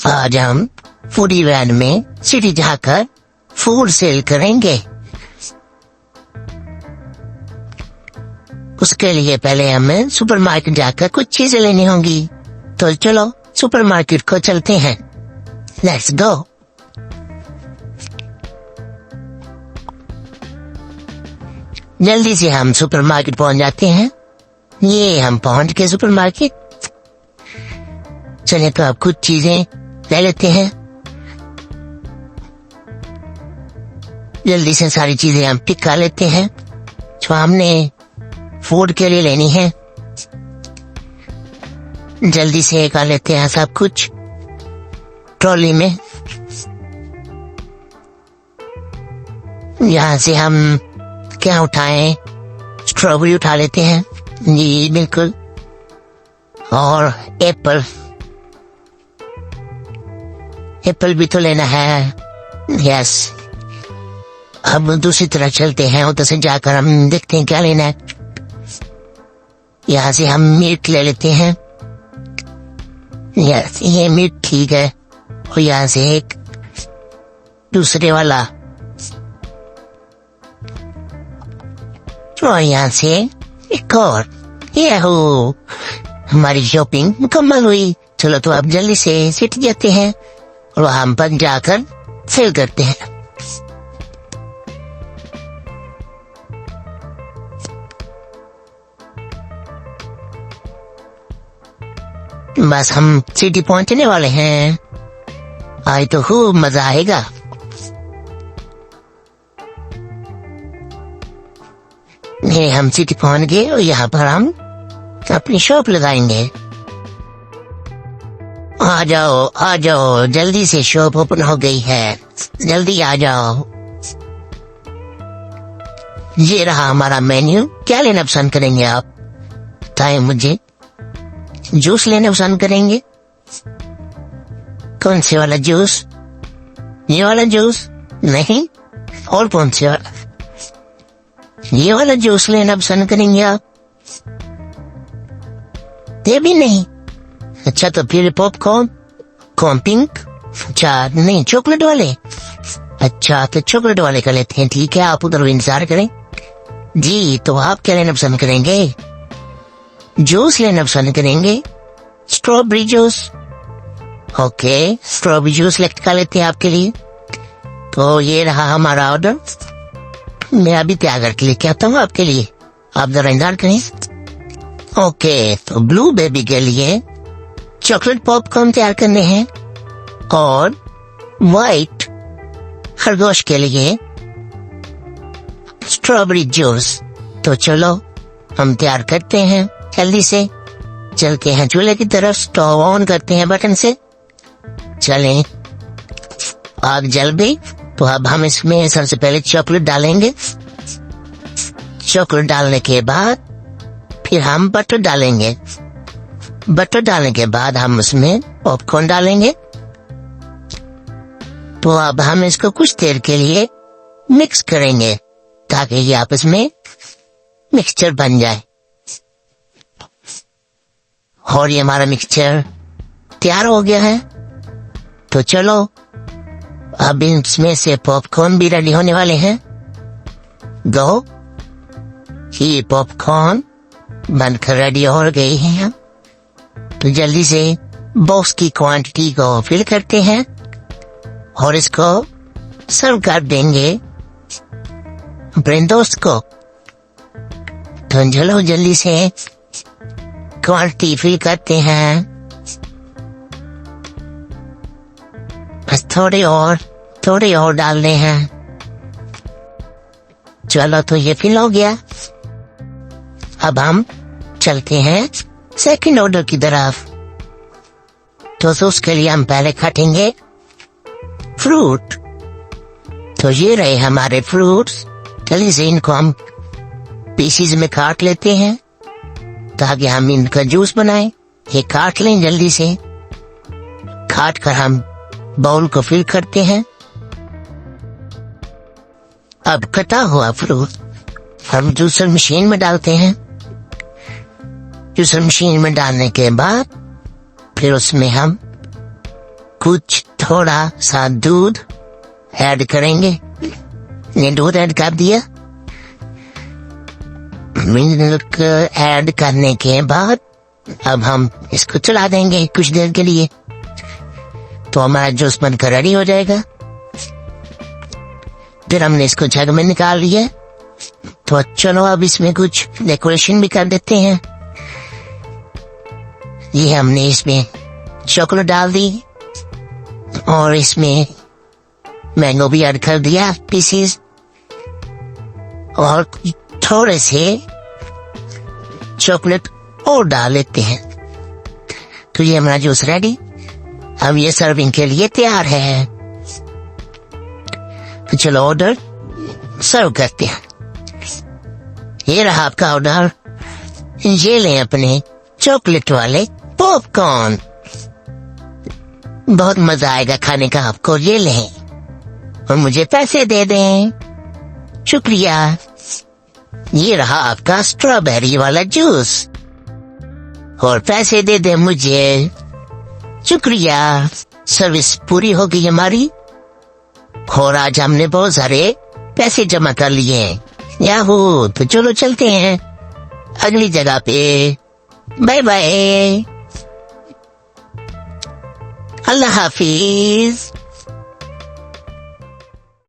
आज हम foodie van में सिटी जाकर फूड सेल करेंगे। उसके लिए पहले हमें सुपरमार्केट जाकर कुछ चीजें लेनी होंगी। तो चलो सुपरमार्केट को चलते हैं। Let's go. जल्दी से हम सुपरमार्केट पहुंच जाते हैं। ये हम पहुंच गए सुपरमार्केट। चलिए तो अब कुछ चीजें ले लेते हैं। जल्दी से सारी चीजें हम पिक कर लेते हैं जो हमने फूड के लिए लेनी है। जल्दी से कर लेते हैं सब कुछ ट्रॉली में। यहाँ से हम क्या उठाएं? स्ट्रॉबेरी उठा लेते हैं। जी बिल्कुल। और एप्पल भी तो लेना है। यस। अब दूसरी तरफ चलते हैं। उधर से जाकर हम देखते हैं क्या लेना है। यहाँ से हम मीट ले लेते हैं। यस, ये मीट ठीक है। और यहाँ से एक दूसरे वाला। और यहाँ से एक और। ये हो, हमारी शॉपिंग मुकम्मल हुई। चलो तो अब जल्दी से सिटी जाते हैं और हम पर जाकर सेल करते हैं। बस हम सिटी पहुंचने वाले हैं। आज तो खूब मजा आएगा। ये हम सिटी पहुंच गए और यहाँ पर हम अपनी शॉप लगाएंगे। आ जाओ जल्दी से, शॉप ओपन हो गई है। जल्दी आ जाओ। ये रहा हमारा मेन्यू। क्या लेना पसंद करेंगे आप? बताएं मुझे। जूस लेना पसंद करेंगे? कौन से वाला जूस? ये वाला जूस? नहीं, और कौन से वाला? ये वाला जूस लेना पसंद करेंगे आप? ये भी नहीं। अच्छा, तो फिर पॉपकॉर्न पिंक? अच्छा नहीं, चॉकलेट वाले। अच्छा तो चॉकलेट वाले कर लेते हैं। ठीक है, आप उधर इंतजार करें। जी, तो आप क्या लेना पसंद करेंगे? जूस लेना पसंद करेंगे? Strawberry juice? Okay, strawberry juice select कर लेते हैं आपके लिए। तो ये रहा हमारा ऑर्डर। मैं अभी तैयार करके लेके आता हूँ आपके लिए। आप जरा इंतजार करें। ओके, तो ब्लू बेबी के लिए चॉकलेट पॉपकॉर्न तैयार करने हैं और व्हाइट खरगोश के लिए स्ट्रॉबेरी जूस। तो चलो हम तैयार करते हैं। जल्दी से चलते हैं चूल्हे की तरफ। स्टोव ऑन करते हैं बटन से। चलें, आग जल गई। तो अब हम इसमें सबसे पहले चॉकलेट डालेंगे। चॉकलेट डालने के बाद फिर हम बटर डालेंगे। बटर डालने के बाद हम उसमें पॉपकॉर्न डालेंगे। तो अब हम इसको कुछ देर के लिए मिक्स करेंगे ताकि ये आपस में मिक्सचर बन जाए। और ये हमारा मिक्सचर तैयार हो गया है। तो चलो अब इसमें से पॉपकॉर्न भी रेडी होने वाले हैं। गो, ये पॉपकॉर्न बनकर रेडी हो गई हैं। तो जल्दी से बॉक्स की क्वांटिटी को फिल करते हैं और इसको सर्व कर देंगे अपने दोस्त को। तो चलो जल्दी से क्वांटिटी फिल करते हैं। बस थोड़े और डालने हैं। चलो तो ये फिल हो गया। अब हम चलते हैं सेकंड ऑर्डर की तरफ। तो उसके लिए हम पहले काटेंगे फ्रूट। तो ये रहे हमारे फ्रूट्स। जल्दी से इनको हम पीसीज में काट लेते हैं ताकि हम इनका जूस बनाएं। ये काट लें जल्दी से। काट कर हम बाउल को फिल करते हैं। अब कटा हुआ फ्रूट हम जूसर मशीन में डालते हैं। जूसर मशीन में डालने के बाद फिर उसमें हम कुछ थोड़ा सा दूध ऐड करेंगे। ये दूध ऐड कर दिया। मिल्क ऐड करने के बाद अब हम इसको चला देंगे कुछ देर के लिए, तो हमारा जूस बनकर रेडी हो जाएगा। फिर हमने इसको जग में निकाल लिया, तो चलो अब इसमें कुछ डेकोरेशन भी कर देते हैं। ये हमने इसमें चॉकलेट डाल दी और इसमें मैंगो भी ऐड कर दिया पीसेस, और थोड़े से चॉकलेट और डाल लेते हैं। तो ये हमारा जूस रेडी। अब ये सर्विंग के लिए तैयार है। तो चलो ऑर्डर सर्व करते हैं। ये रहा आपका ऑर्डर। ये लें अपने चॉकलेट वाले पॉपकॉर्न। बहुत मजा आएगा खाने का आपको। ये लें और मुझे पैसे दे दें। शुक्रिया। ये रहा आपका स्ट्रॉबेरी वाला जूस और पैसे दे दे मुझे। शुक्रिया। सर्विस पूरी हो गई हमारी और आज हमने बहुत सारे पैसे जमा कर लिए। याहू, तो चलो चलते हैं अगली जगह पे। Bye bye. अल्लाह हाफिज।